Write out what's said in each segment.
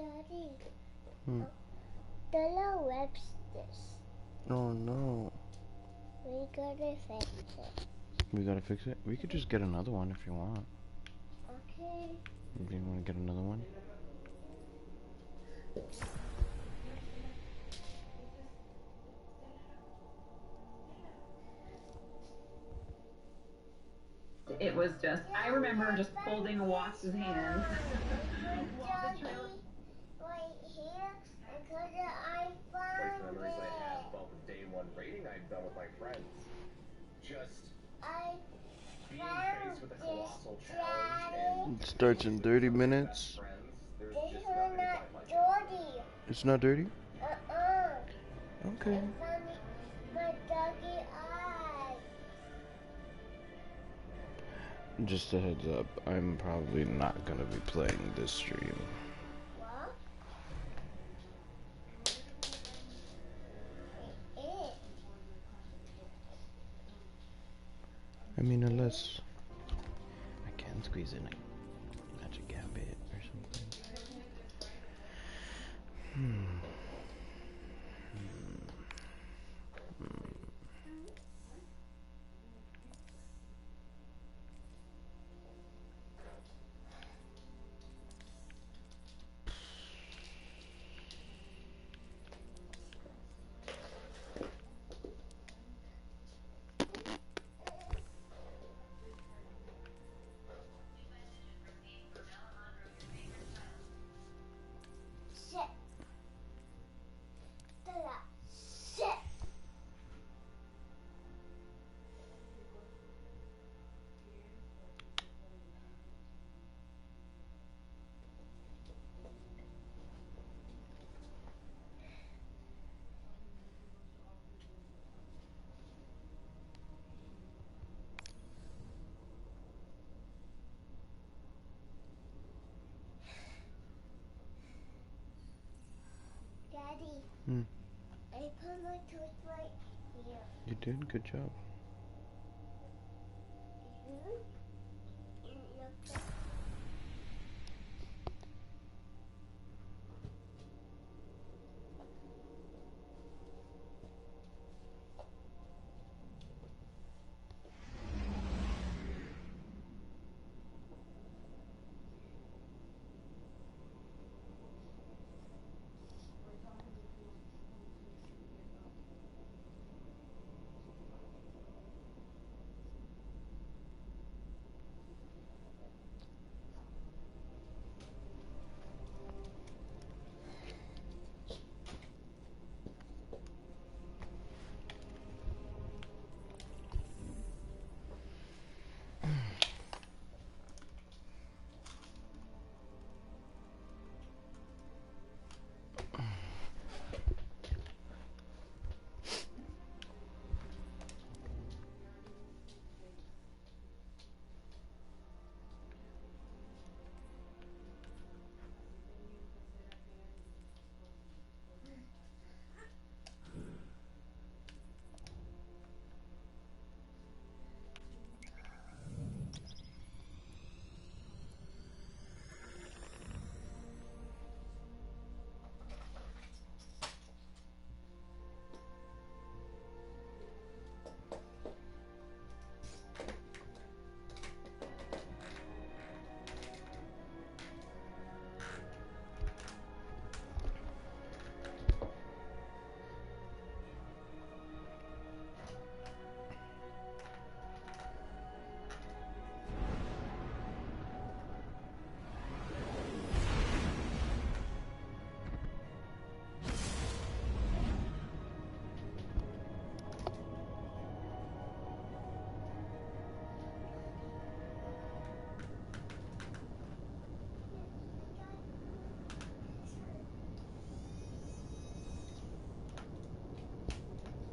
Daddy, the little web's this. Oh no. We gotta fix it. We gotta fix it? We could just get another one if you want. Okay. Do you want to get another one? It was just, I remember just holding Watts's hand. Right here, because I found memories I had about the day one raiding I'd done with my friends. Just being faced with a colossal challenge and It starts in 30 minutes. there's this just one nothing not quite like it. dirty. It's not dirty? Okay. I found my doggy eye. Just a heads up, I'm probably not gonna be playing this stream. What? I mean, unless I can squeeze in a magic gambit or something. Sit. Sit. Daddy, I put my tooth right here. You did? Good job.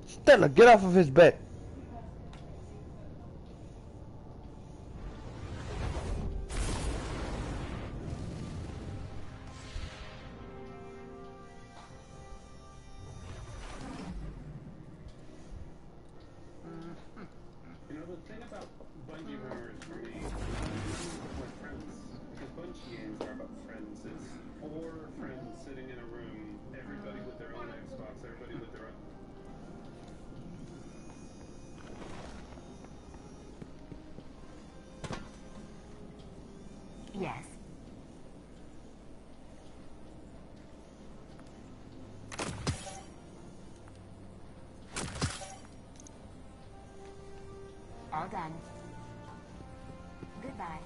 Stella, get off of his bed. You know, the thing about Bungie rumors for me, my friends, because Bungie games are about friends. It's four friends sitting in a room, everybody with their own Xbox, everybody with their own. Yes. All done. Goodbye.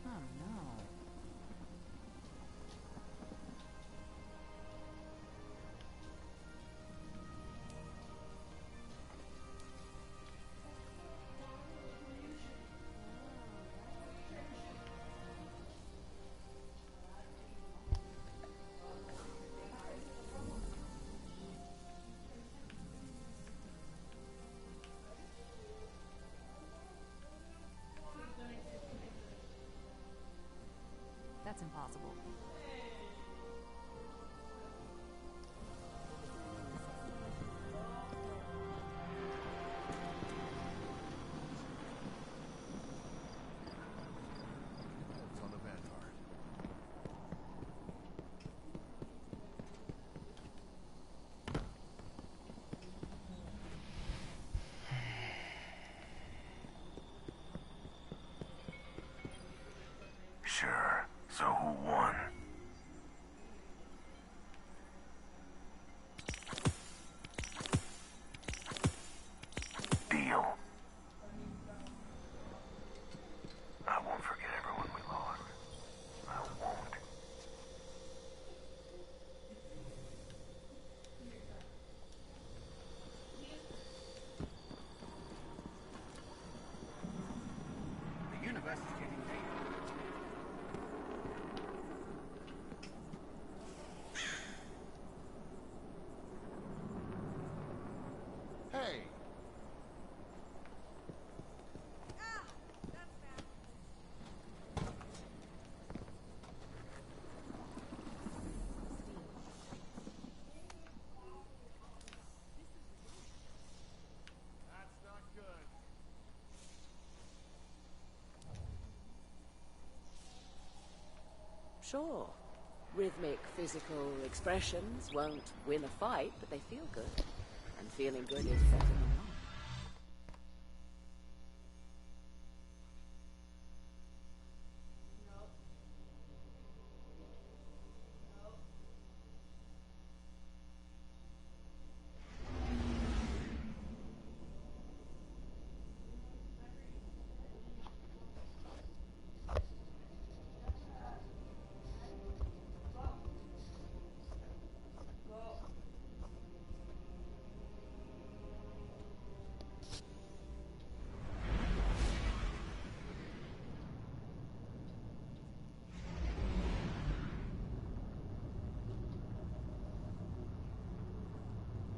Oh no. That's impossible. It's on the Vanguard. Sure. So who won? Deal. I won't forget everyone we lost. I won't. The universe is getting late. Hey! That's not good. Sure. Rhythmic physical expressions won't win a fight, but they feel good. And feeling good is better than not.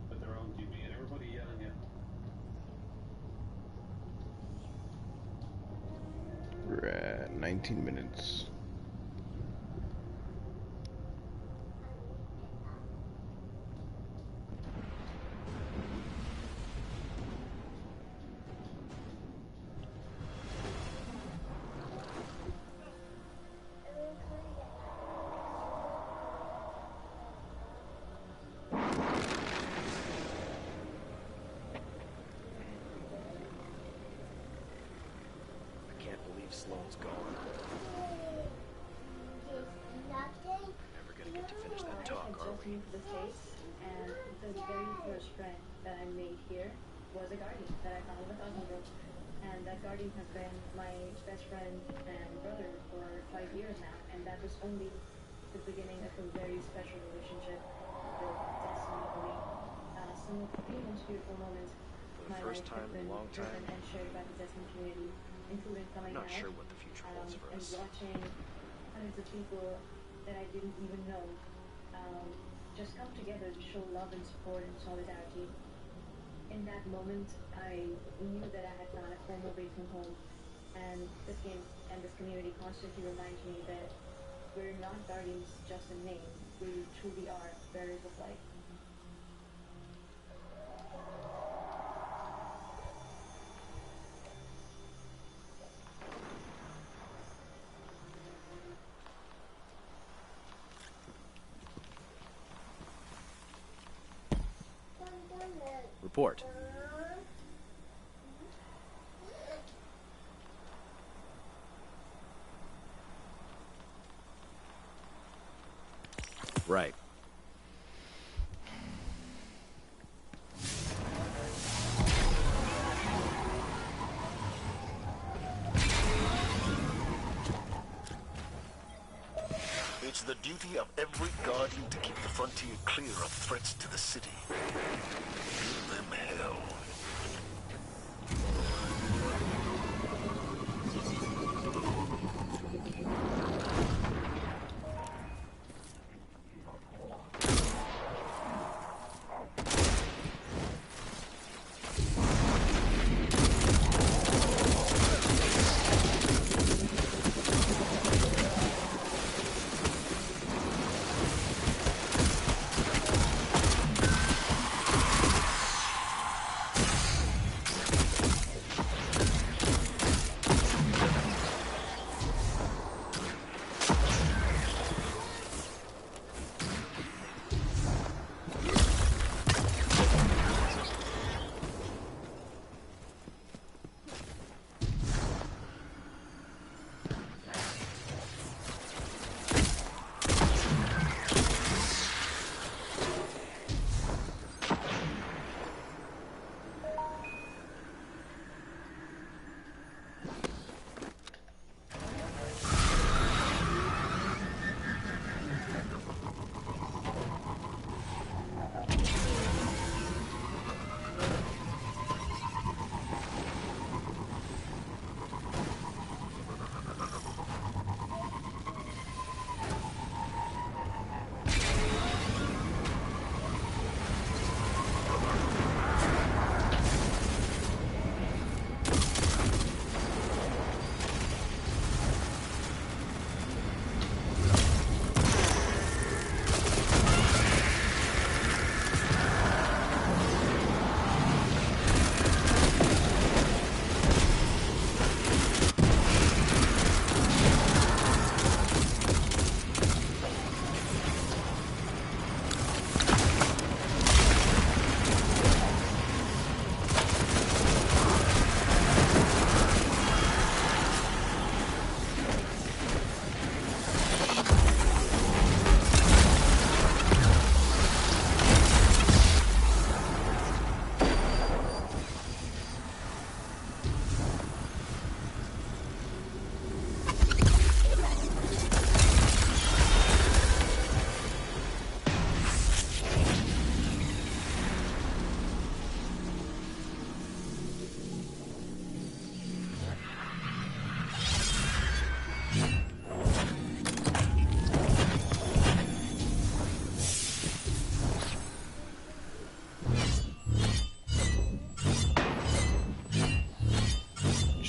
With their own TV and everybody yelling at. We're at 19 minutes. I can't believe Sloane's gone. Nothing. Never gonna get to finish that talk, I are just we? moved to the States, and the very first friend that I made here was a guardian that I found in the Thousand Room. And that guardian has been my best friend and brother for 5 years now, and that was only the beginning of a very special relationship with Destiny for me. Some of the most beautiful moments For my the first life time have in been a long driven time, and shared by the Destiny community, including coming I'm not out sure what the future holds for and us. watching hundreds of people that I didn't even know just come together to show love and support and solidarity. In that moment, I knew that I had found a home away from home, and this game and this community constantly reminds me that we're not guardians just in name. We truly are bearers of light. report. Right. It's the duty of every guardian to keep the frontier clear of threats to the city. Give them hell.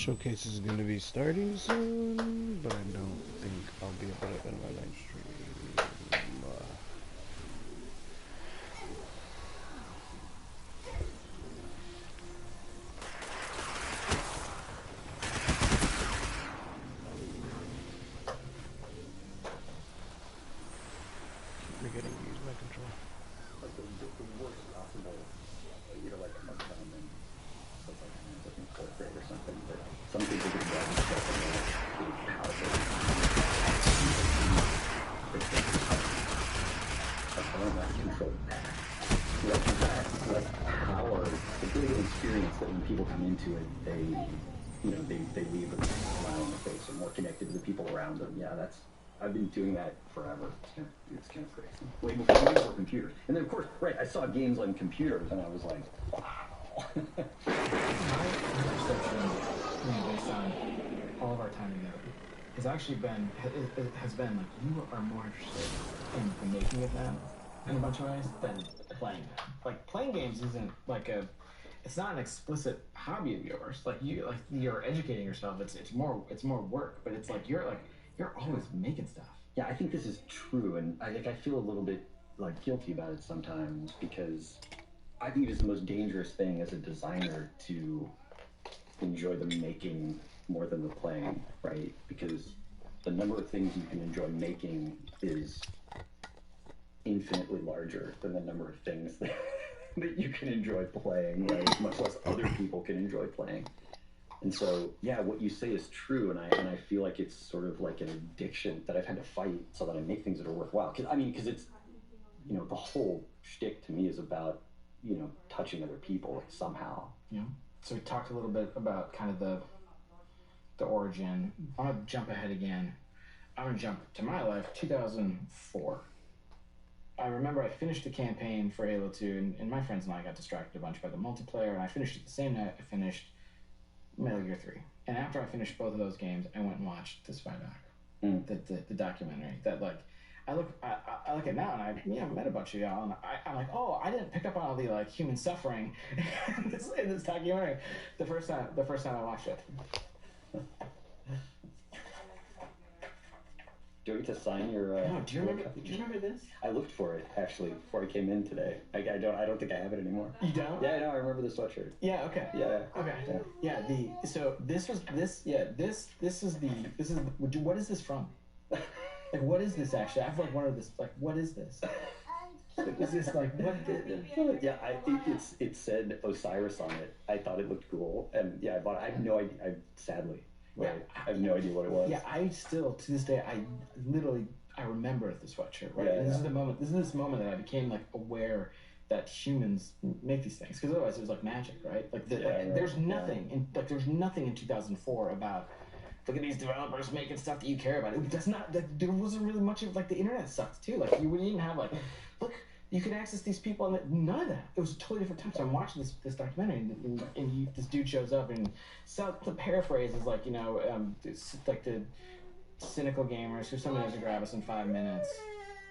Showcase is going to be starting soon, but I don't think I'll be able to end my live stream. Keep forgetting to use my control. Like the worst possible, you know, like a month time and so it's like in fourth grade or something, but some people get that and stuff and they're powerful. Like I learned that controlled path. Like power, it's really an experience that when people come into it, they, you know, they leave with a smile on their face and more connected to the people around them. Yeah, I've been doing that forever. It's kind of crazy. Way before computers. And then, of course, right, I saw games on computers, and I was like, wow. My perception, based on all of our time together, has actually been, has been like, you are more interested in the making of them in a bunch of ways than playing them. Like, playing games isn't like it's not an explicit hobby of yours. Like, you're educating yourself. It's more work, but it's like, you're always making stuff. Yeah, I think this is true, and I feel a little bit like guilty about it sometimes because I think it's the most dangerous thing as a designer to enjoy the making more than the playing, right? Because the number of things you can enjoy making is infinitely larger than the number of things that you can enjoy playing, right? Much less other people can enjoy playing. And so, yeah, what you say is true, and I feel like it's sort of like an addiction that I've had to fight so that I make things that are worthwhile. Because it's, you know, the whole shtick to me is about, you know, touching other people like, somehow. Yeah. So we talked a little bit about kind of the origin. I want to jump ahead again. I'm going to jump to my life, 2004. I remember I finished the campaign for Halo 2, and my friends and I got distracted a bunch by the multiplayer, and I finished it the same night I finished Metal Gear 3. And after I finished both of those games, I went and watched the Spy Doc, the documentary. That, like, I look at it now, and I met a bunch of y'all, and I'm like, oh, I didn't pick up on all the like human suffering in this documentary the first time I watched it. Do I get to sign your? No, do you remember this? I looked for it actually before I came in today. I don't think I have it anymore. You don't? Yeah, no, I remember the sweatshirt. Yeah. Okay. Yeah. Okay. Yeah. What is this from? Like, what is this actually? I've like wondered this. Like, what is this? Is this like what? Yeah, it said Osiris on it. I thought it looked cool, and yeah, I bought it. I have no idea. Sadly. Right. Yeah, I have no idea what it was. Yeah, I still, to this day, I remember the sweatshirt, right? Yeah, This is this moment that I became, like, aware that humans make these things. Because otherwise it was like magic, right? Like, there's nothing, there's nothing in 2004 about, look at these developers making stuff that you care about. That's not, there wasn't really much of, like, the internet sucked, too. Like, you wouldn't even have, like, look, you could access these people, and none of that. It was a totally different time. So I'm watching this documentary, and this dude shows up, and so the paraphrase is like, you know, it's like the cynical gamers who somebody has to grab us in 5 minutes.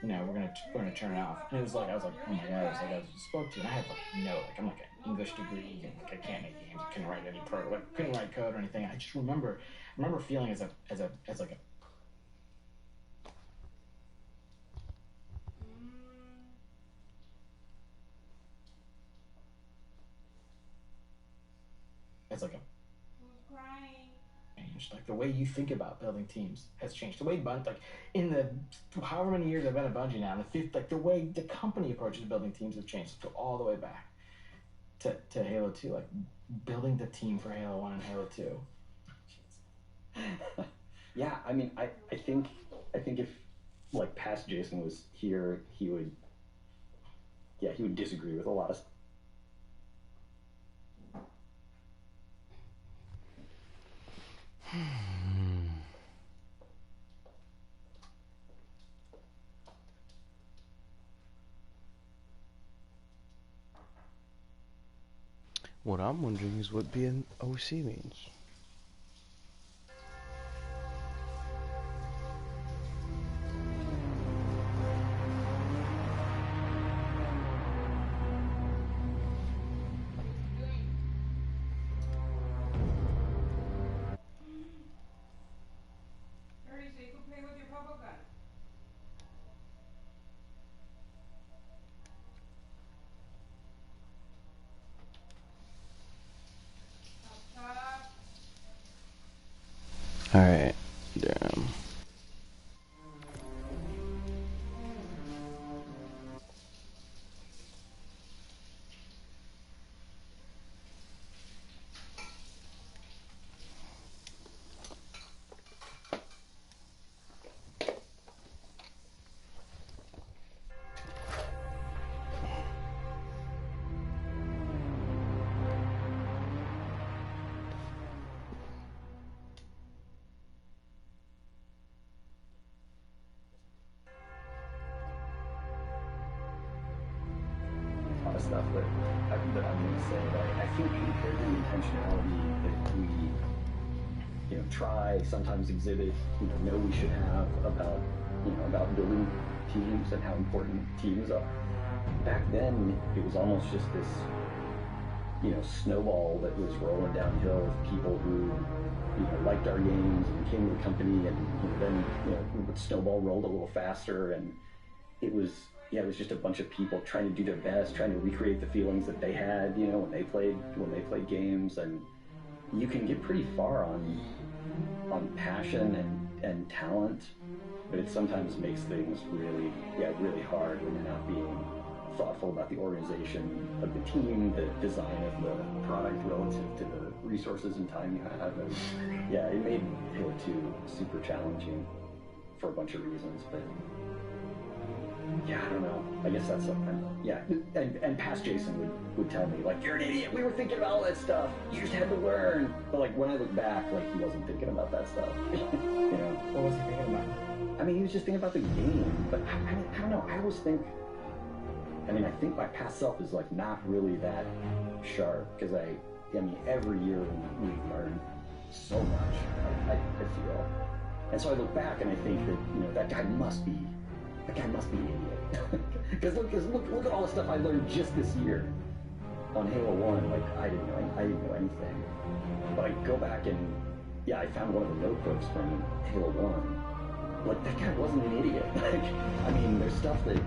You know, we're gonna turn it off. And it was like, I was like, oh my god, I was spoke to, and I had I'm like an English degree, and like, I can't make games, I couldn't write any couldn't write code or anything. I just remember feeling as like a changed. Like, the way you think about building teams has changed. The way like in the however many years I've been at Bungie now, the way the company approaches building teams have changed. So all the way back to Halo 2, like building the team for Halo 1 and Halo 2. Yeah, I mean, I think if like past Jason was here, he would disagree with a lot of stuff. What I'm wondering is what being OC means. Alright, damn. Stuff that I'm going to say, but I think compared to the intentionality that we, try, sometimes exhibit, know we should have about, about building teams and how important teams are. Back then, it was almost just this, snowball that was rolling downhill of people who, liked our games and came to the company, and then, the snowball rolled a little faster, and it was just a bunch of people trying to do their best, trying to recreate the feelings that they had, when they played games, and you can get pretty far on passion and talent, but it sometimes makes things really hard when you're not being thoughtful about the organization of the team, the design of the product relative to the resources and time you have. And yeah, it made Halo 2 super challenging for a bunch of reasons, but yeah, I don't know. I guess that's something. Yeah, and past Jason would tell me, like, you're an idiot, we were thinking about all that stuff, you just had to learn. But like, when I look back, like, he wasn't thinking about that stuff. You know? What was he thinking about? I mean, he was just thinking about the game, but I don't know, I always think, I mean, I think my past self is like not really that sharp, because I mean, every year we've learned so much, I feel. And so I look back and I think that, you know, that guy must be an idiot. Because look at all the stuff I learned just this year on Halo 1. Like, I didn't know anything. But I go back and, yeah, I found one of the notebooks from Halo 1. Like, that guy wasn't an idiot. Like, I mean, there's stuff that,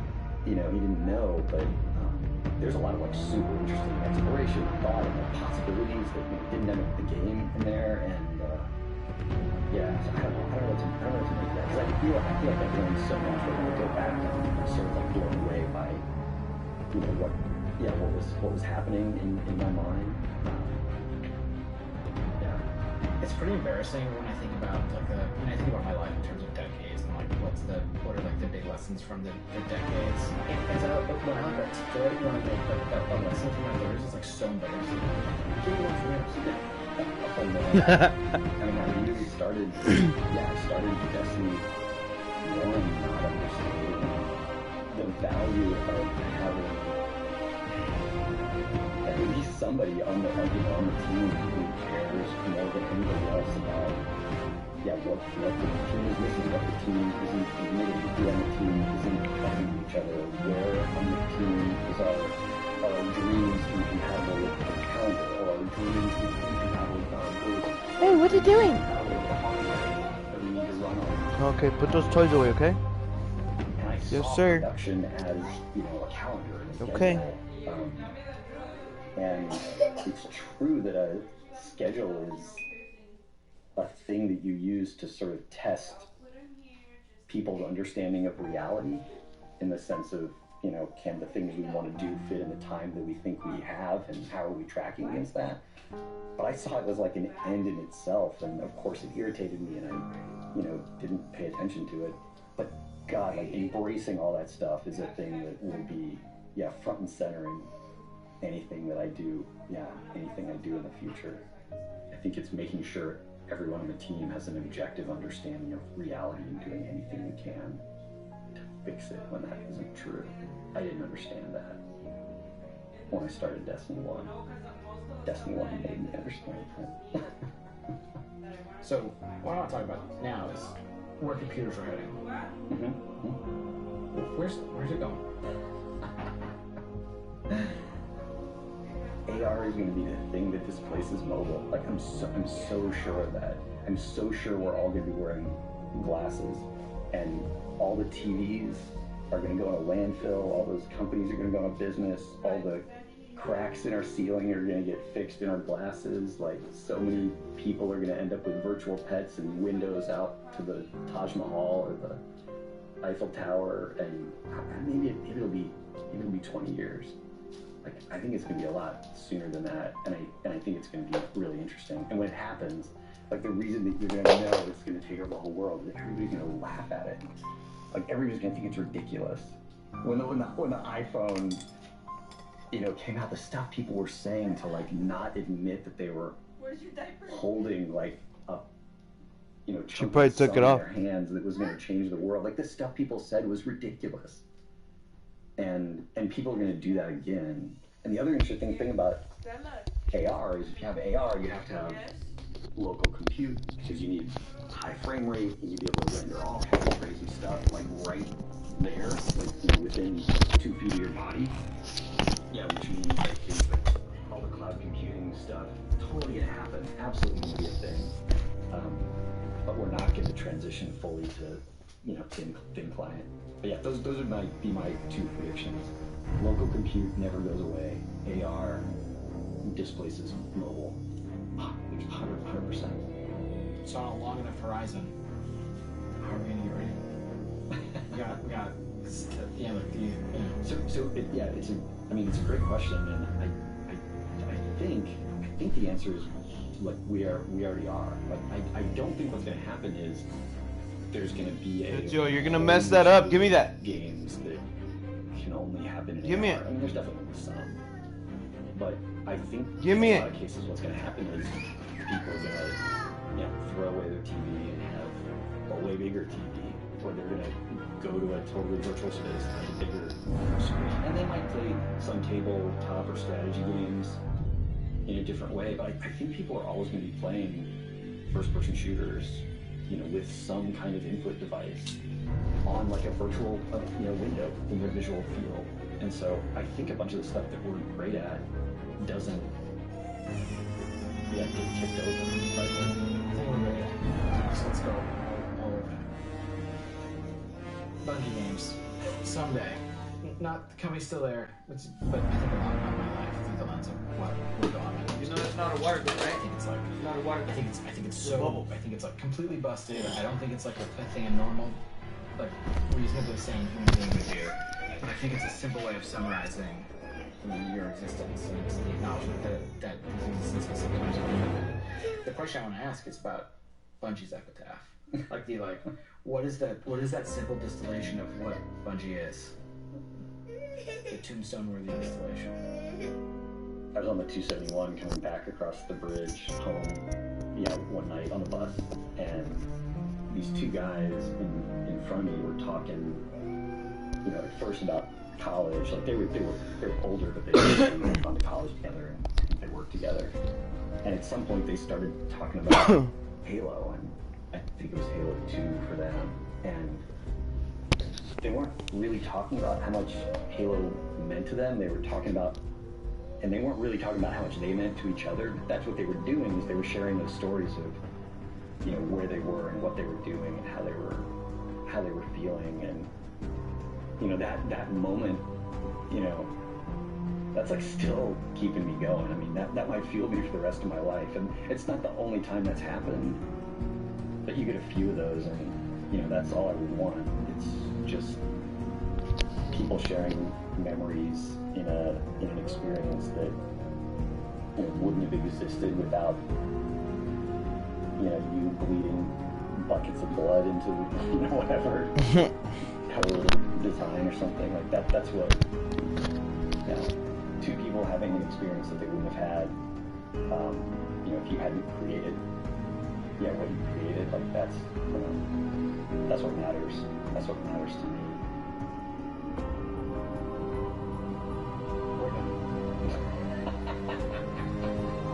you know, he didn't know, but there's a lot of, like, super interesting exploration, thought, and like, possibilities that didn't end up the game in there, and yeah, so I don't know what to make of that, because I feel like I've learned so much, but when I go back, I'm sort of like blown away by, you know, what was happening in my mind. Yeah, it's pretty embarrassing when I think about my life in terms of decades and like what are like the big lessons from the decades. And so when I look articulate one of a lesson from my learners is like so embarrassing. Give me one from yours. I mean, I really started Destiny 1 not understanding the value of having at least somebody on the team who cares more than anybody else about what the team is missing, what the team isn't admitting, who on the team isn't talking to each other, where on the team is our dreams incompatible with the calendar, or our dreams incompatible with our goals. Hey, what are you doing? Okay, put those toys away, okay? And I Yes, saw sir. production as, you know, a calendar and a Okay. schedule. And it's true that a schedule is a thing that you use to sort of test people's understanding of reality, in the sense of, you know, can the things we want to do fit in the time that we think we have, and how are we tracking against that? But I saw it as like an end in itself, and of course it irritated me, and I, you know, didn't pay attention to it. But God, like, embracing all that stuff is a thing that will be, front and center in anything that I do, anything I do in the future. I think it's making sure everyone on the team has an objective understanding of reality and doing anything we can to fix it when that isn't true. I didn't understand that when I started Destiny 1. Destiny 1 made me understand that. So, what I want to talk about now is where computers are heading. Where's it going? AR is going to be the thing that displaces mobile. Like, I'm so sure of that. I'm so sure we're all going to be wearing glasses, and all the TVs are going to go in a landfill. All those companies are going to go out of business. All the cracks in our ceiling are going to get fixed in our glasses. Like, so many people are going to end up with virtual pets and windows out to the Taj Mahal or the Eiffel Tower, and maybe it'll be 20 years. Like, I think it's going to be a lot sooner than that, and I think it's going to be really interesting. And when it happens, like, the reason that you're going to know it's going to take over the whole world is that everybody's going to laugh at it. Like, everybody's going to think it's ridiculous. When the iPhone, you know, came out, the stuff people were saying to, like, not admit that they were holding, like, a, you know, She probably took it off. in their hands that was going to change the world. Like, the stuff people said was ridiculous. And people are going to do that again. And the other interesting thing about AR is if you have AR, you have to have local compute, because you need high frame rate, and you need to be able to render all kinds of crazy stuff, like right there, like, you know, within 2 feet of your body. Yeah, which means like things like all the cloud computing stuff totally going to happen, absolutely going to be a thing. But we're not going to transition fully to, you know, thin client. But yeah, those would be my 2 predictions. Local compute never goes away. AR displaces mobile. 100%. So on a long enough horizon, how are we gonna get ready? we got Yeah, like the, you know. It's a great question, and I think the answer is like we already are. Like I don't think what's going to happen is there's going to be a Joe, you're gonna mess that up. Give me that. Games that can only happen in Give me it. I mean, there's definitely some, but I think Give in me a it. lot of cases what's going to happen is people are going to throw away their TV and have a way bigger TV, or they're going to go to a totally virtual space and have a bigger screen, and they might play some tabletop or strategy games in a different way, but I think people are always going to be playing first-person shooters, with some kind of input device on like a virtual, window in their visual field. And so I think a bunch of the stuff that we're great at doesn't, get kicked over. I think we're great at. So let's go all over. Bungie games. Someday. Not the company's still there, but I think a lot about my life through the lens of what we're going on. It's not a water gun, right? I think it's like not a water gun. I think it's so. I think it's like completely busted. I don't think it's like a thing of normal, like reasonably sane human being would do. But I think it's a simple way of summarizing your existence, and it's the acknowledgement that these instances sometimes are. The question I want to ask is about Bungie's epitaph. What is that simple distillation of what Bungie is? The tombstone-worthy installation. I was on the 271 coming back across the bridge home, one night on the bus, and these two guys in front of me were talking, at first about college. Like they were older, but they had gone to college together and they worked together. And at some point they started talking about Halo, and I think it was Halo 2 for them. And they weren't really talking about how much Halo meant to them. They were talking about, and they weren't really talking about how much they meant to each other. But that's what they were doing, is they were sharing those stories of, where they were and what they were doing and how they were feeling. And, that moment, that's like still keeping me going. I mean, that might fuel me for the rest of my life. And it's not the only time that's happened, but you get a few of those, and, that's all I would want. It's just people sharing memories in an experience that wouldn't have existed without you bleeding buckets of blood into whatever code design or something like that. That's what two people having an experience that they wouldn't have had if you hadn't created what you created. Like that's what matters. That's what matters to me.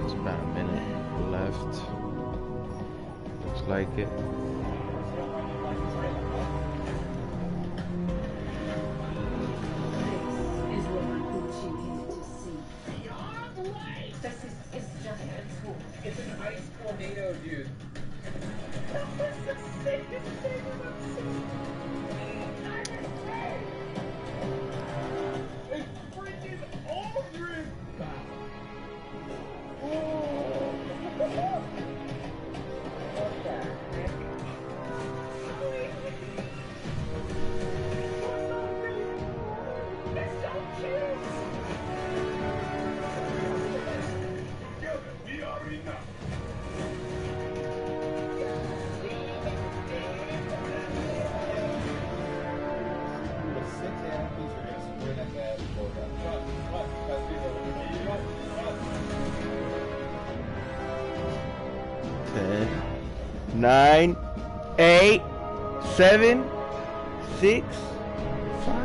There's about a minute left. Looks like it. Is what my Gucci needed to see. This is just a tool. It's an ice tornado, dude. It's freaking Aldrin! We already know. Ten, 9, 8, 7, 6, 5,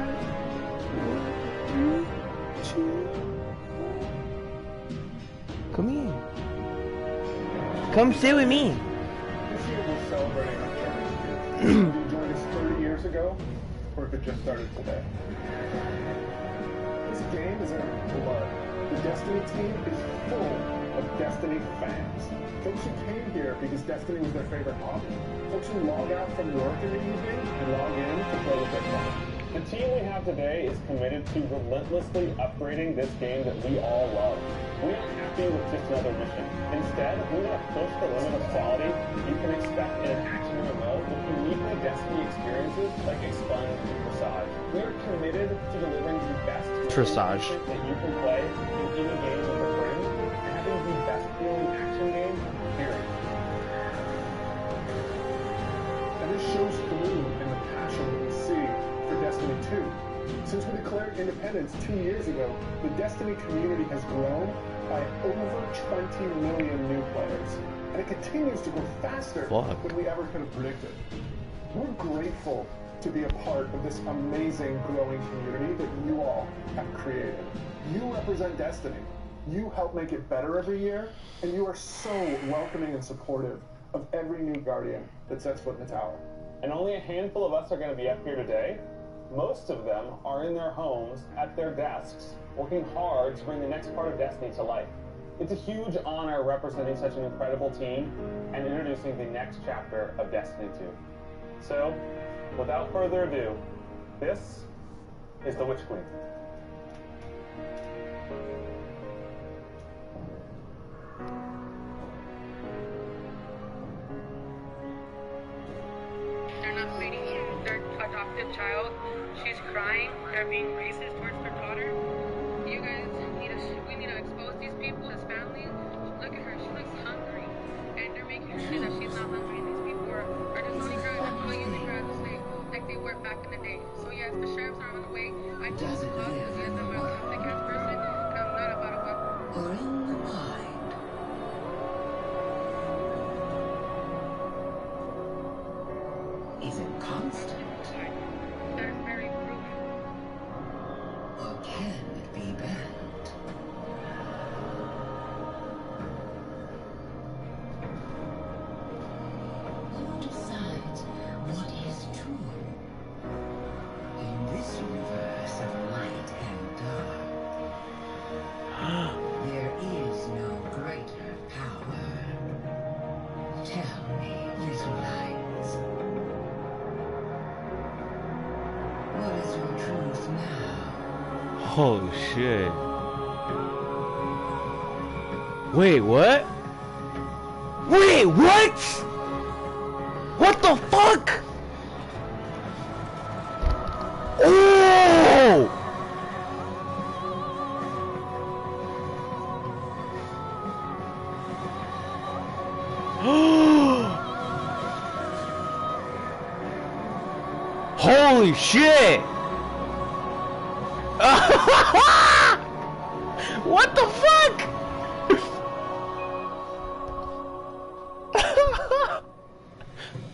4, 3, 2. Come here. Come sit with me. This year we're celebrating our journey. Did you join us 30 years ago, or if it just started today? This game is in our blood. The Destiny team is full of Destiny fans. Folks who came here because Destiny was their favorite hobby. Folks who log out from work in the evening and log in to play with their friends. The team we have today is committed to relentlessly upgrading this game that we all love. We aren't happy with just another mission. Instead, we want to push the limit of quality you can expect in an action MMO with uniquely Destiny experiences like Expunge and Dressage. We are committed to delivering the best Dressage that you can play in any game with a friend and having the best feeling action game, period. And this shows through in the passion we see for Destiny 2. Since we declared independence 2 years ago, the Destiny community has grown by over 20 million new players. And it continues to grow faster than we ever could have predicted. We're grateful to be a part of this amazing growing community that you all have created. You represent Destiny. You help make it better every year, and you are so welcoming and supportive of every new Guardian that sets foot in the tower. And only a handful of us are going to be up here today. Most of them are in their homes, at their desks, working hard to bring the next part of Destiny to life. It's a huge honor representing such an incredible team and introducing the next chapter of Destiny 2. So, without further ado, this is the Witch Queen. They're not feeding their adopted child. She's crying. They're being racist towards their daughter. You guys we need to expose these people as families. Look at her. She looks hungry. And they're making her say that she's not hungry. And these people are just only her using her as a slave, like they were back in the day. So yes, the sheriffs are on the way. I just love because yes, I'm a Catholic ass person. And I'm not about a weapon. Or in the mind. Is it constant? They're very brutal. Or can it be banned? Who decides what is true? In this universe of light and dark, there is no greater power. Tell me, little lights. What is your truth now? Holy shit. Wait, what? Wait, what? What the fuck? Oh! Holy shit! What the fuck?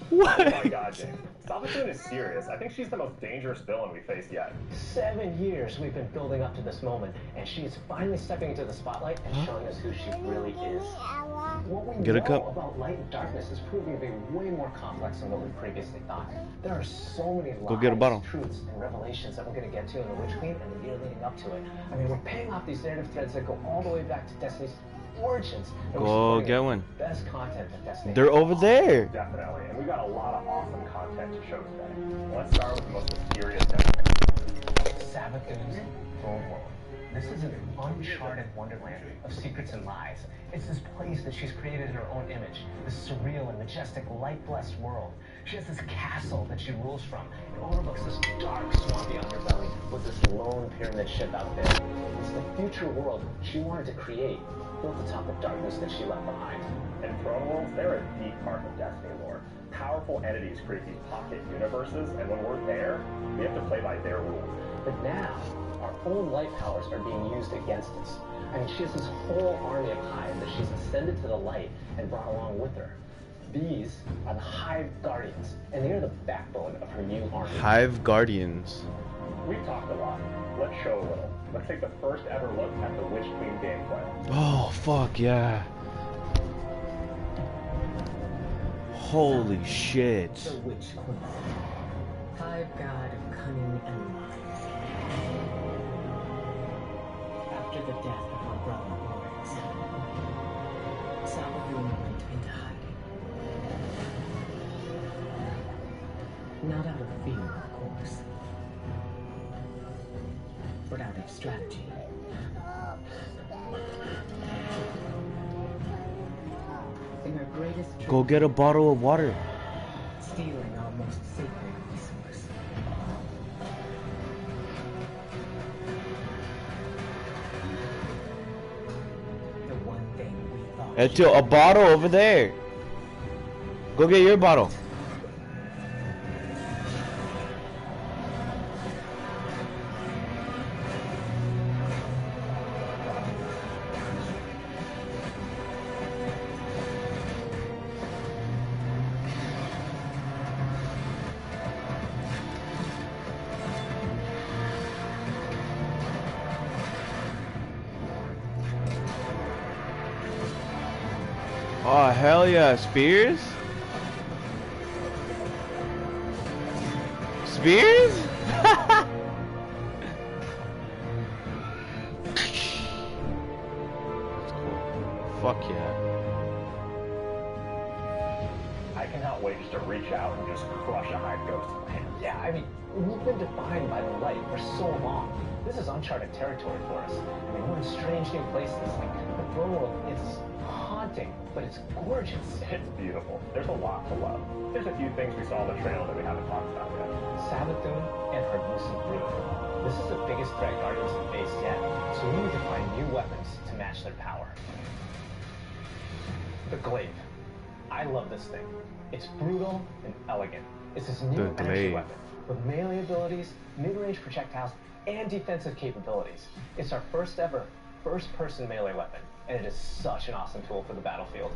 What? Oh my god, James. Salvatore is serious. I think she's the most dangerous villain we faced yet. 7 years we've been building up to this moment, and she's finally stepping into the spotlight and showing us who she really is. What we Get a know cup. about light and darkness is proving to be way more complex than what we previously thought. There are so many lies, get a bottle. truths, and revelations that we're going to get to in The Witch Queen and the year leading up to it. I mean, we're paying off these narrative threads that go all the way back to Destiny's origins. And we're Go supporting get one. the best content that Destiny They're over there. Definitely, and we got a lot of awesome content to show today. Let's start with the most mysterious Destiny. Sabbath's own world. This is an uncharted wonderland of secrets and lies. It's this place that she's created in her own image, this surreal and majestic, light-blessed world. She has this castle that she rules from. It overlooks this dark, swampy underbelly with this lone pyramid ship out there. It's the future world she wanted to create, built atop the darkness that she left behind. And Throne Worlds, they're a deep part of Destiny lore. Powerful entities create these pocket universes, and when we're there, we have to play by their rules. But now, our own light powers are being used against us. I mean, she has this whole army of Hive that she's ascended to the light and brought along with her. These are the Hive Guardians, and they are the backbone of her new army. Hive Guardians. We've talked a lot. Let's show a little. Let's take the first ever look at the Witch Queen gameplay. Oh, fuck yeah. Holy shit. The Witch Queen. Hive god of cunning and lies. After the death of her brother Oryx, Salvatore went into hiding. Not out of fear, of course, of strategy. In our greatest Go get a bottle of water. stealing our most sacred resource. The one thing we thought. It's a bottle over there. Go get your bottle. Oh, hell yeah. Spears? Spears? Fuck yeah. I cannot wait just to reach out and just crush a hive ghost in my hand. Yeah, I mean, we've been defined by the light for so long. This is uncharted territory for us. I mean, we're in strange new places. Like, the throne world is haunting, but it's gorgeous. It's beautiful. There's a lot to love. There's a few things we saw on the trail that we haven't talked about yet. Savathun and her lucid brood. This is the biggest threat Guardians have faced yet, so we need to find new weapons to match their power. The glaive. I love this thing. It's brutal and elegant. It's this new energy weapon with melee abilities, mid-range projectiles, and defensive capabilities. It's our first ever first-person melee weapon, and it is such an awesome tool for the battlefield.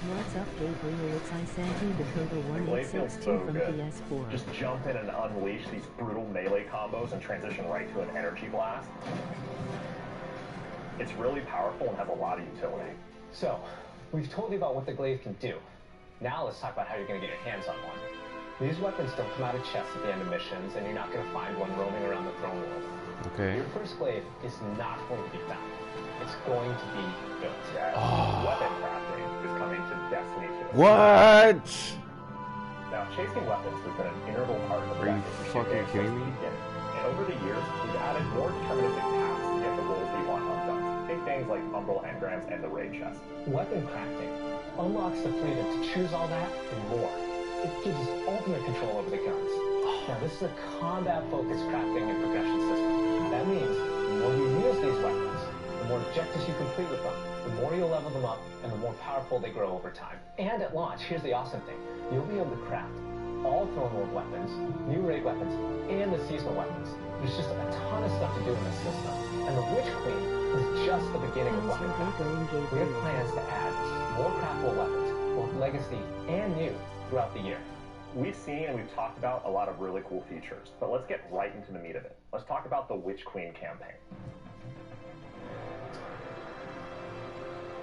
What's up, Gabriel? It's Isanti, the Cobra 1862 from PS4. Just jump in and unleash these brutal melee combos and transition right to an energy blast. It's really powerful and has a lot of utility. So, we've told you about what the glaive can do. Now let's talk about how you're going to get your hands on one. These weapons don't come out of chests at the end of missions, and you're not going to find one roaming around the throne world. Okay. Your first glaive is not going to be found. It's going to be built. Weapon crafting is coming to Destiny 2. What? Now, chasing weapons has been an integral part of the Are you fucking kidding me? And over the years, we've added more deterministic paths to get the roles we want undone. Think things like umbral engrams and the raid chest. Weapon crafting unlocks the freedom to choose all that and more. It gives us ultimate control over the guns. Now, this is a combat-focused crafting and progression system. That means the more you use these weapons, the more objectives you complete with them, the more you'll level them up, and the more powerful they grow over time. And at launch, here's the awesome thing. You'll be able to craft all throne world weapons, new raid weapons, and the seasonal weapons. There's just a ton of stuff to do in this system. And the Witch Queen is just the beginning of weapon crafting. We have plans to add more craftable weapons, both legacy and new, throughout the year. We've seen and we've talked about a lot of really cool features, but let's get right into the meat of it. Let's talk about the Witch Queen campaign.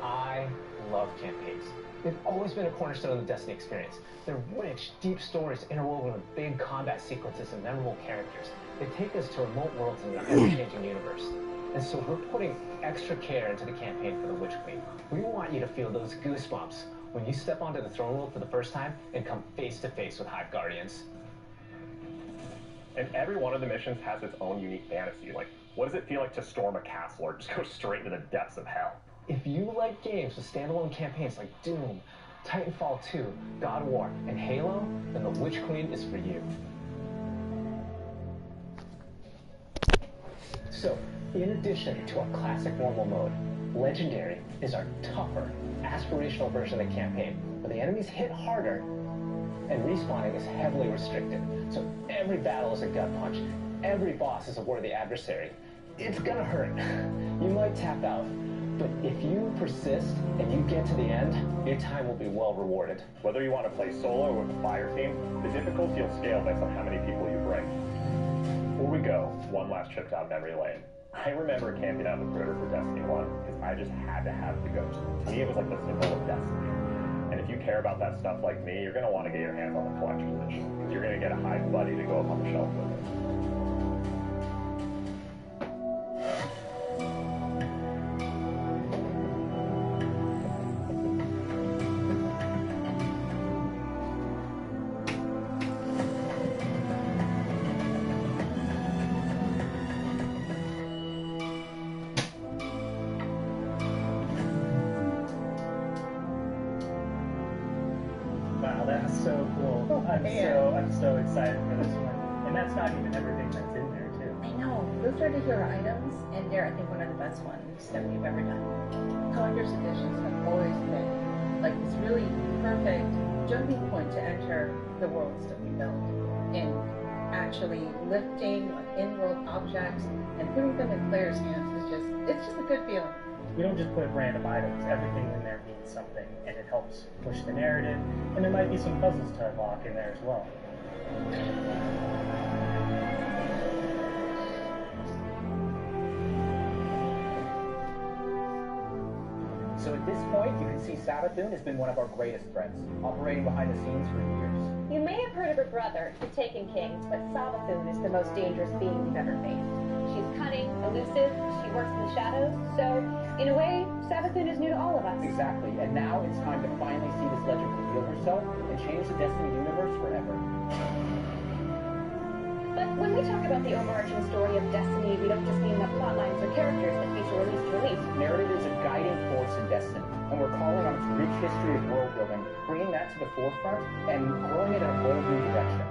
I love campaigns. They've always been a cornerstone of the Destiny experience. They're rich, deep stories interwoven with big combat sequences and memorable characters. They take us to remote worlds in an ever-changing universe. And so we're putting extra care into the campaign for the Witch Queen. We want you to feel those goosebumps when you step onto the throne world for the first time and come face to face with Hive Guardians. And every one of the missions has its own unique fantasy. Like, what does it feel like to storm a castle or just go straight into the depths of hell? If you like games with standalone campaigns like Doom, Titanfall 2, God of War, and Halo, then the Witch Queen is for you. So, in addition to our classic normal mode, Legendary is our tougher, aspirational version of the campaign, where the enemies hit harder and respawning is heavily restricted. So every battle is a gut punch, every boss is a worthy adversary. It's gonna hurt. You might tap out, but if you persist and you get to the end, your time will be well rewarded. Whether you want to play solo or with a fire team, the difficulty will scale based on how many people you bring. Before we go, one last trip down memory lane. I remember camping out in the Critter for Destiny 1 because I just had to have the ghost. To me, it was like the symbol of Destiny. And if you care about that stuff like me, you're going to want to get your hands on the collector's edition because you're going to get a Hive buddy to go up on the shelf with it. I'm so excited for this one. And that's not even everything that's in there, too. I know. Those are the hero items, and they're, I think, one of the best ones that we've ever done. Collector's editions have always been like this really perfect jumping point to enter the worlds that we build. And actually lifting like in-world objects and putting them in players' hands it's just a good feeling. We don't just put random items. Everything in there means something, and it helps push the narrative. And there might be some puzzles to unlock in there as well. So at this point, you can see Savathun has been one of our greatest threats, operating behind the scenes for years. You may have heard of her brother, the Taken King, but Savathun is the most dangerous being we've ever faced. She's cunning, elusive, she works in the shadows, so, in a way, Savathun is new to all of us. Exactly, and now it's time to finally see this legend reveal herself and change the Destiny universe forever. But when we talk about the overarching story of Destiny, we don't just mean the plotlines or characters that feature release to release. Narrative is a guiding force in Destiny, and we're calling on its rich history of world building, bringing that to the forefront, and growing it in a bold new direction.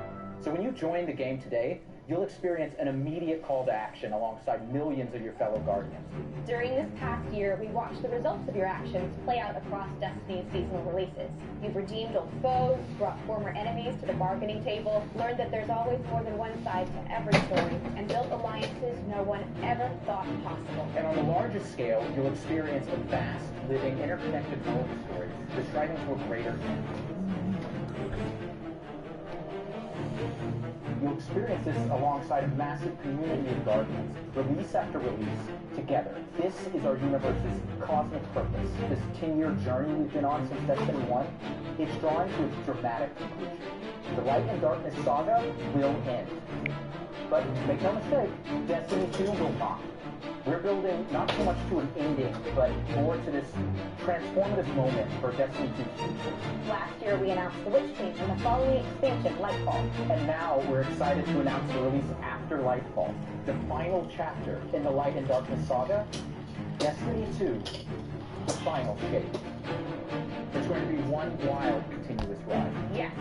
So when you join the game today, you'll experience an immediate call to action alongside millions of your fellow Guardians. During this past year, we watched the results of your actions play out across Destiny's seasonal releases. You've redeemed old foes, brought former enemies to the bargaining table, learned that there's always more than one side to every story, and built alliances no one ever thought possible. And on the largest scale, you'll experience a vast, living, interconnected world of stories that's striving to a greater end. You'll experience this alongside a massive community of Guardians, release after release, together. This is our universe's cosmic purpose. This 10-year journey we've been on since Destiny 1, it's drawing to its dramatic conclusion. The Light and Darkness saga will end. But make no mistake, Destiny 2 will not. We're building not so much to an ending, but more to this transformative moment for Destiny 2's future. Last year, we announced the Witch Queen and the following expansion, Lightfall. And now we're excited to announce the release after Lightfall, the final chapter in the Light and Darkness saga, Destiny 2, the final shape. It's going to be one wild, continuous ride. Yes,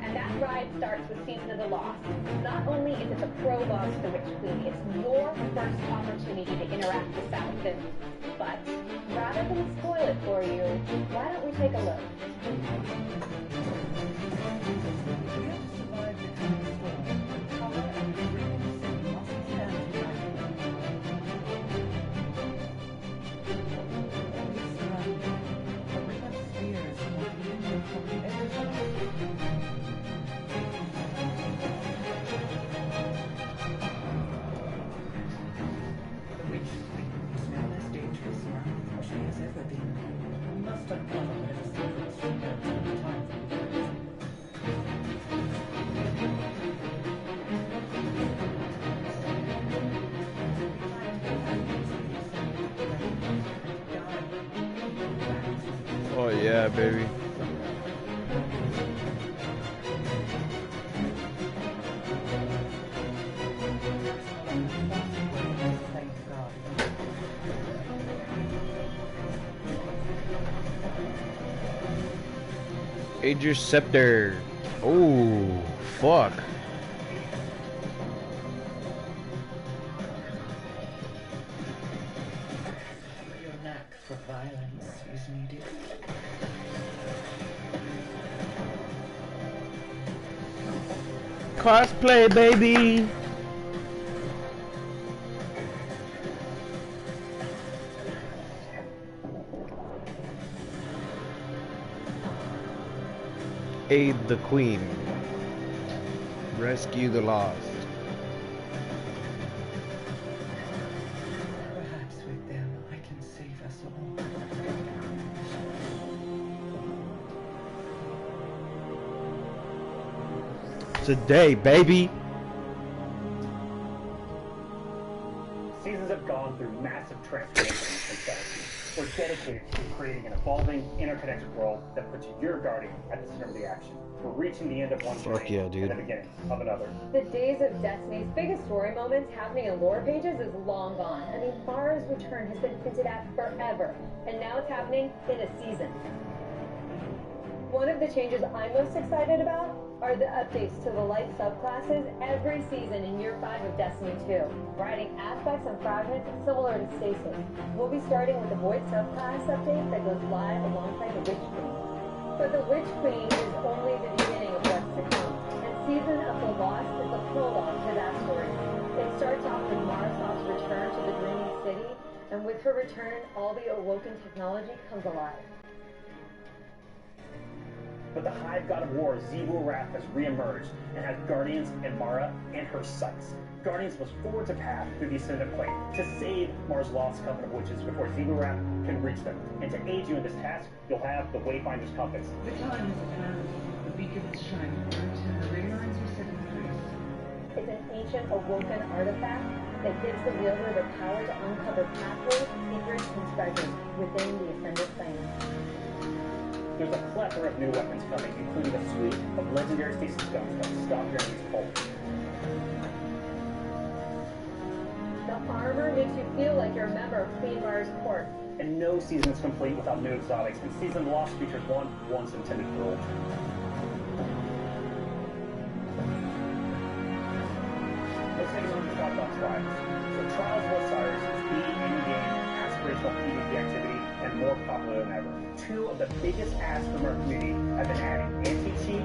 and that ride starts with Season of the Lost. Not only is it the prologue to the Witch Queen, it's your first opportunity to interact with Savathun. But rather than spoil it for you, why don't we take a look? Oh yeah, baby. Aegis Scepter. Oh, fuck. Your knack for violence is needed. Cosplay, baby. Aid the Queen. Rescue the lost. Perhaps with them I can save us all. Today, baby. Seasons have gone through massive transformation and strategy. We're dedicated to creating an evolving, interconnected world that puts your Guardian at the center of the action. We're reaching the end of one Fuck journey yeah, dude. and the beginning of another. The days of Destiny's biggest story moments happening in lore pages is long gone. I mean, Mara's return has been hinted at forever, and now it's happening in a season. One of the changes I'm most excited about are the updates to the light subclasses every season in Year 5 of Destiny 2, providing aspects and fragments similar to Stasis. We'll be starting with the Void subclass update that goes live alongside the Witch Queen. But the Witch Queen is only the beginning of what's to come, and Season of the Lost is the prologue to that story. It starts off with Marasoft's return to the Dreaming City, and with her return, all the awoken technology comes alive. But the Hive God of War, Zebu Wrath, has reemerged and has Guardians and Mara in her sights. Guardians must forge a path through the Ascendant Plane to save Mara's lost coven of witches before Zebu Wrath can reach them. And to aid you in this task, you'll have the Wayfinder's Compass. The time has passed. The beacons shine bright and the ray lines are set in place. It's an ancient awoken artifact that gives the wielder the power to uncover pathways, secrets, and treasures within the Ascendant Plane. There's a plethora of new weapons coming, including a suite of legendary stasis guns that stop your enemies cold. The armor makes you feel like you're a member of Queen Mara's court. And no season is complete without new exotics, and Season of the Lost features one once intended for all. Let's take a look at thoughts on Trials. So Trials of Osiris is the in-game aspirational PvP activity and more popular than ever. Two of the biggest asks from our community have been adding anti-cheat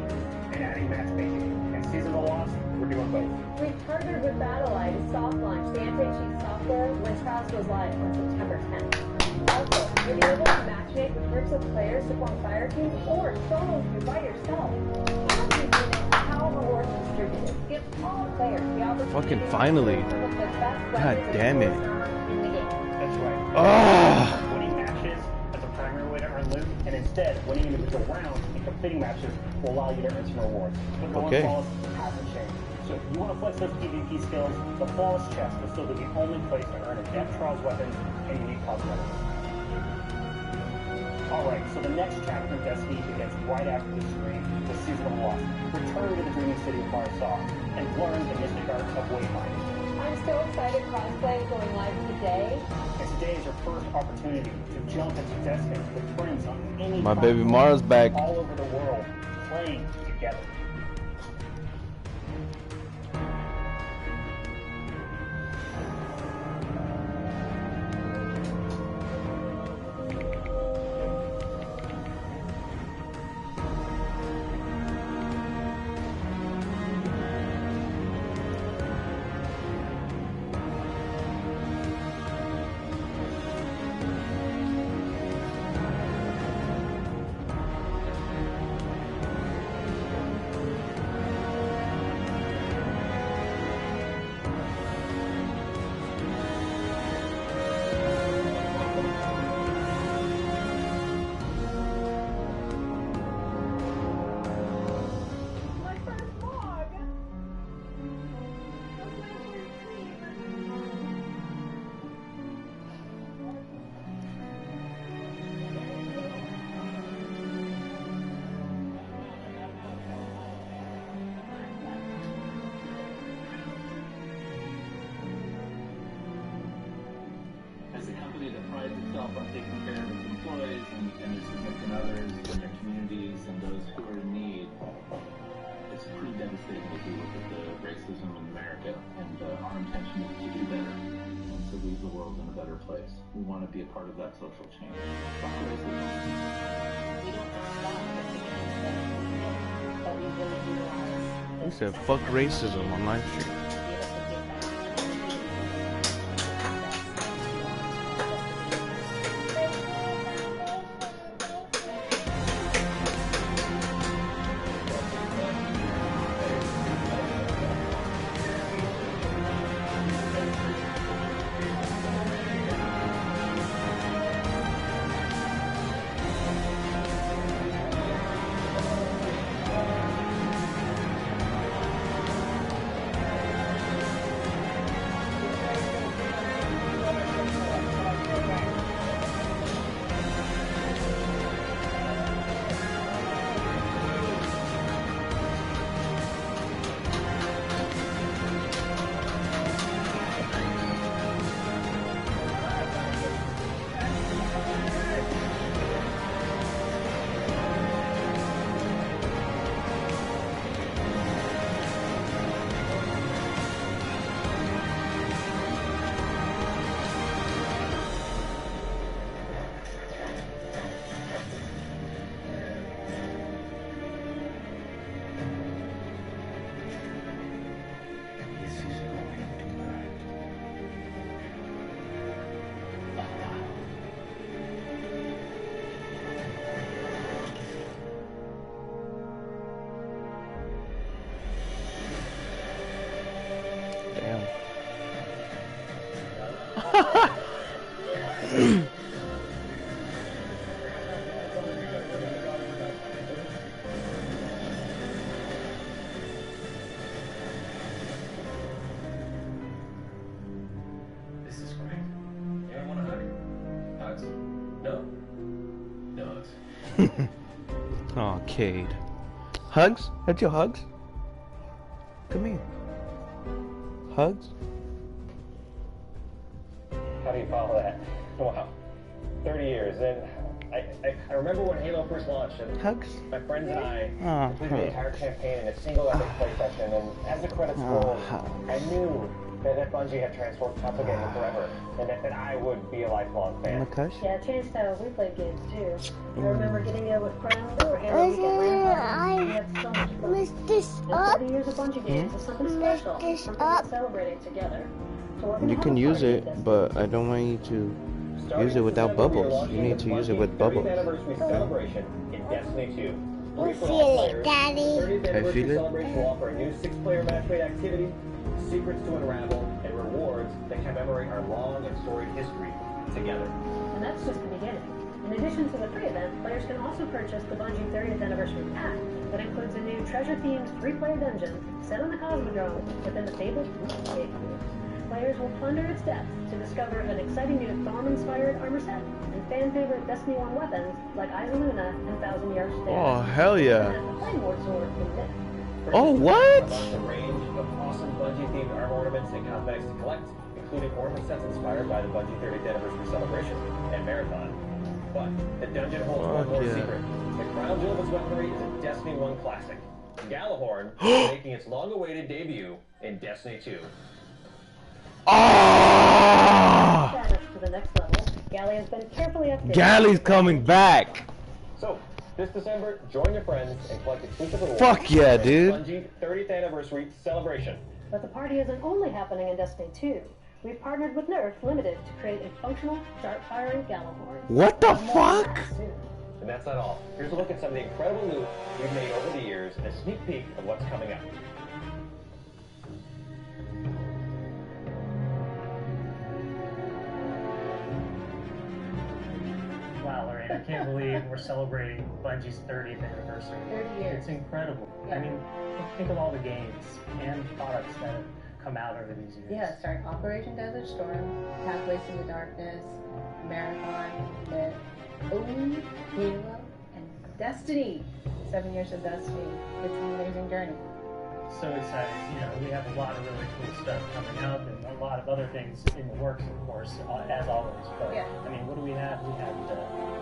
and adding matchmaking. And Season of the Lost, we're doing both. We've partnered with BattleEye to soft launch the anti-cheat software when Trials goes live on September 10th. Also, you'll be able to matchmake with groups of players to form fire teams or solo queue by yourself. And we do it how rewards are distributed. Give all players the opportunity Fucking finally. to pick the best God weapons damn and it. tools in the game. That's right. Ah! Winning matches as a primary way to earn loot, and instead, winning individual rounds and completing matches will allow you to earn some rewards. But going Okay. flawless hasn't changed. So if you want to flex those PvP skills, the Flawless Chest will still be the only place to earn adept Trials weapons and unique cosmetics. Alright, so the next chapter of Destiny begins right after the stream with Season of the Lost. Return to the Dreaming City of Marasoft and learn the mystic art of Wayfinding. I'm so excited crossplay is going live today. And today is your first opportunity to jump into Destiny with friends on any My baby platform Mara's back. all over the world, playing together. As a company that prides itself on taking care of its employees and their significant others and their communities and those who are in need, it's pretty devastating as we look at the racism in America, and our intention is to do better and to leave the world in a better place. We want to be a part of that social change. Fuck racism. We don't just stop at the end, but we really utilize. He said fuck racism on live stream. This is great. Anyone want a hug? Hugs? No? No hugs. Oh, Cade. Hugs? That's your hugs? Come here. Hugs? How do you follow that? Wow. 30 years. And I remember when Halo first launched, and Hugs? my friends and I Oh, completed the entire campaign in a single epic play session, and as the credits rolled, I knew that Bungie had transformed Top Gaming forever, and that I would be a lifelong fan. Yeah, it changed how we played games too. I remember getting in with friends or Halo Weekend Marathon. We had so much fun. Lift this And up. 30 years of Bungie games is something special, something we're celebrating together. So we're gonna You have can a use party it, this but I don't want you to use it without bubbles. You need to use it with bubbles. 30th anniversary celebration in Destiny 2. You feel it, Daddy. The 30th I anniversary feel it. celebration will offer a new 6-player matchmade activity, secrets to unravel, and rewards that commemorate our long and storied history together. And that's just the beginning. In addition to the free event, players can also purchase the Bungie 30th Anniversary Pack that includes a new treasure-themed 3-player dungeon set on the Cosmodrome within the fabled Escape Room. Players will plunder its depths to discover an exciting new Thorm-inspired armor set and fan-favorite Destiny 1 weapons like Eyes of Luna and Thousand Year Stand. Oh, hell yeah. And the Claymore sword from Myth. Oh, what? A range of awesome Bungie-themed armor ornaments and cosmetics to collect, including ornament sets inspired by the Bungie 30th Anniversary Celebration and Marathon. But the dungeon holds one more secret. The crown jewel of its weaponry is a Destiny 1 classic. Gallahorn is making its long-awaited debut in Destiny 2. Status to the next level. Galley has been carefully updated. Galley's coming back. So, this December, join your friends and collect exclusive rewards. Fuck yeah, for the dude. Bungie 30th Anniversary Celebration. But the party isn't only happening in Destiny 2. We've partnered with Nerf Limited to create a functional, dart-firing Gallahorn. What the fuck? And that's not all. Here's a look at some of the incredible loot we've made over the years and a sneak peek of what's coming up. Wow, Lorraine, I can't believe we're celebrating Bungie's 30th anniversary. 30 years. It's incredible. Yeah. I mean, think of all the games and products that have come out over these years. Yeah, starting Operation Desert Storm, Pathways into Darkness, Marathon, Myth, Halo, and Destiny. 7 years of Destiny. It's an amazing journey. So excited. You know, we have a lot of really cool stuff coming up and a lot of other things in the works, of course, as always. But, Yeah. I mean, what do we have? We have the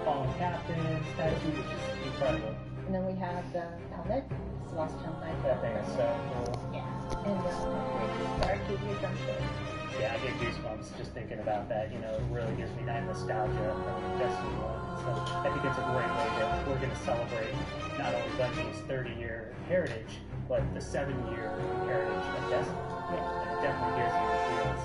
Fallen Captain statue, which is incredible. And then we have the helmet, Celestial Knight. That thing is so cool. Yeah. And Dark Keeper Jumpsuit. Yeah, I get goosebumps just thinking about that. You know, it really gives me that nostalgia from Destiny 1. So I think it's a great way that we're going to celebrate not only Bungie's 30-year heritage, but the 7-year heritage of Destiny. Yeah. And it definitely gives you the feels.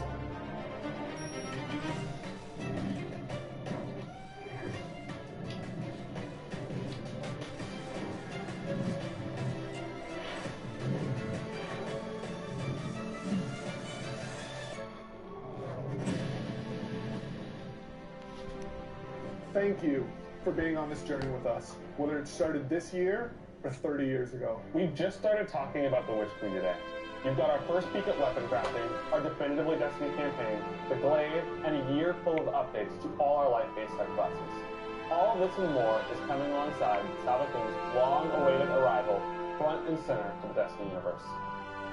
Thank you for being on this journey with us, whether it started this year or 30 years ago. We've just started talking about the Witch Queen today. You've got our first peek at weapon crafting, our definitively Destiny campaign, the Glaive, and a year full of updates to all our life-based subclasses. All of this and more is coming alongside Salvation's long-awaited arrival front and center to the Destiny universe.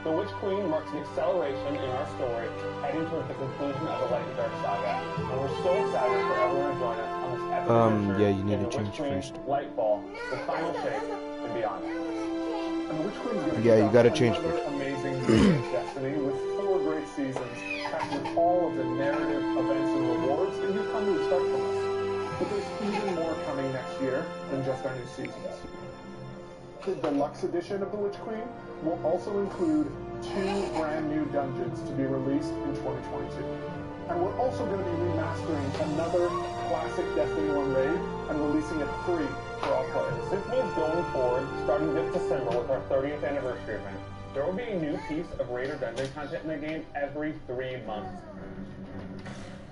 The Witch Queen marks an acceleration in our story heading towards the conclusion of the Light and Dark saga, and we're so excited for everyone to join us on this epic adventure yeah, you need in to the change Witch Queen, first. Lightfall, the Final Shape, and beyond. And the Witch Queen's gonna Yeah, you kick gotta off change another first. amazing year of Destiny with 4 great seasons, packed with all of the narrative, events, and rewards that you've come to expect from us. But there's even more coming next year than just our new seasons. The deluxe edition of the Witch Queen will also include 2 brand new dungeons to be released in 2022. And we're also going to be remastering another classic Destiny 1 raid and releasing it free for all players. This means going forward, starting this December with our 30th anniversary event, there will be a new piece of raid or dungeon content in the game every 3 months.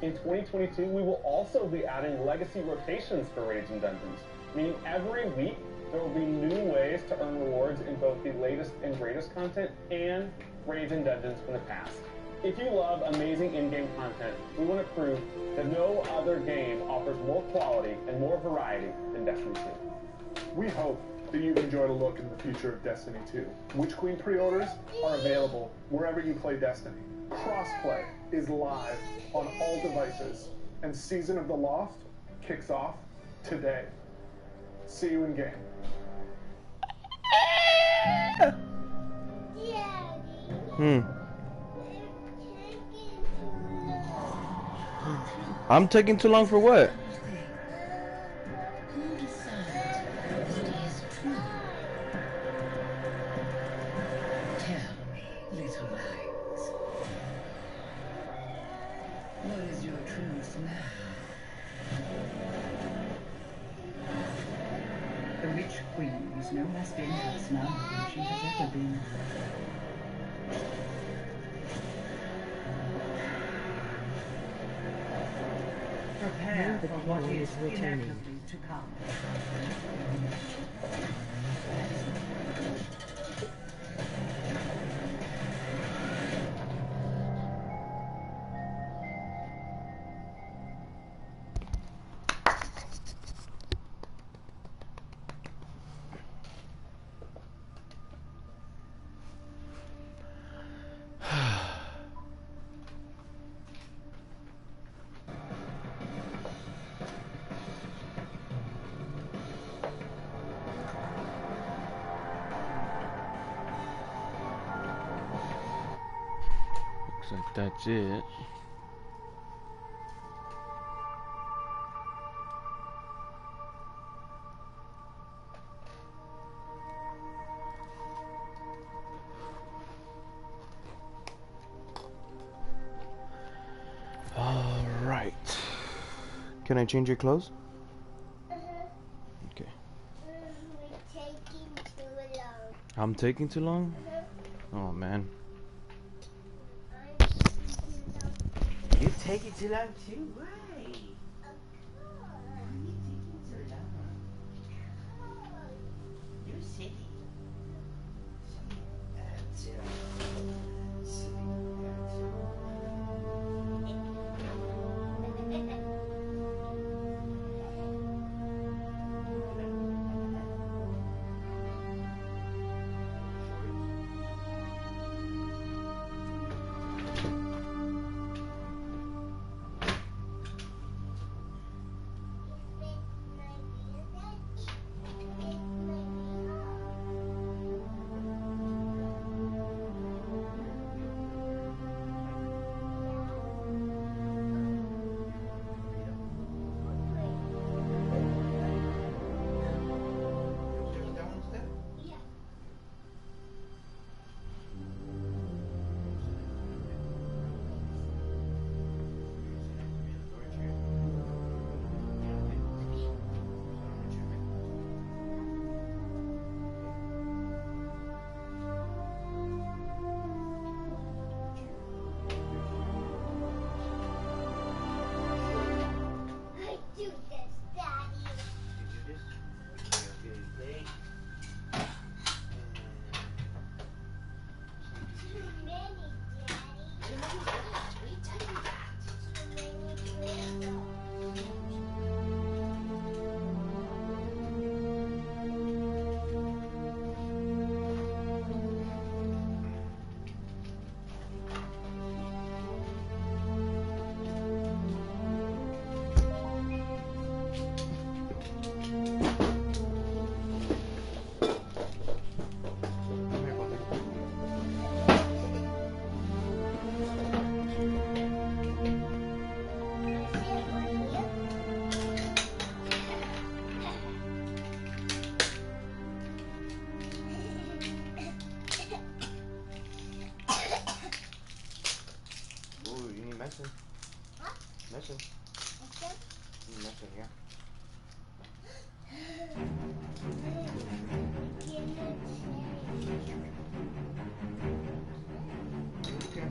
In 2022, we will also be adding legacy rotations for raids and dungeons, meaning every week there will be new ways to earn rewards in both the latest and greatest content and raids and dungeons from the past. If you love amazing in-game content, we want to prove that no other game offers more quality and more variety than Destiny 2. We hope that you've enjoyed a look in the future of Destiny 2. Witch Queen pre-orders are available wherever you play Destiny. Crossplay is live on all devices, and Season of the Loft kicks off today. See you in game. I'm taking too long for what? What is your truth now? The Witch Queen is no less dangerous now than she has ever been. Prepare for what is inevitably to come. Looks like that's it. All right. Can I change your clothes? Okay. We're taking too long. I'm taking too long? Oh man. You take it too long too? Why? You take it too long. You're silly. Messing. What? Messing. Okay. Messing here. Okay.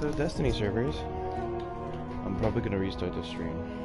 To Destiny servers. I'm probably gonna restart the stream.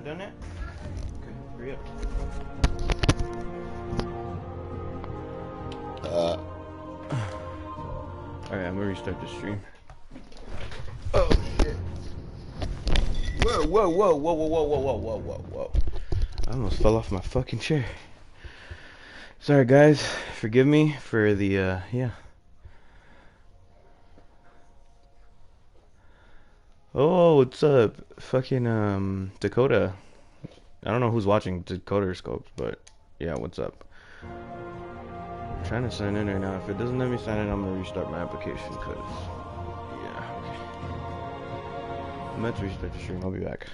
done it? Okay, hurry up. Alright, I'm gonna restart the stream. Oh shit. Whoa, whoa, whoa, whoa, whoa, whoa, whoa, whoa, whoa, whoa, whoa. I almost fell off my fucking chair. Sorry guys, forgive me for the, yeah. Oh, what's up? Fucking, Dakota. I don't know who's watching Dakota Scopes, but yeah, what's up? I'm trying to sign in right now. If it doesn't let me sign in, I'm gonna restart my application, cause, yeah, okay. I'm about to restart the stream, I'll be back.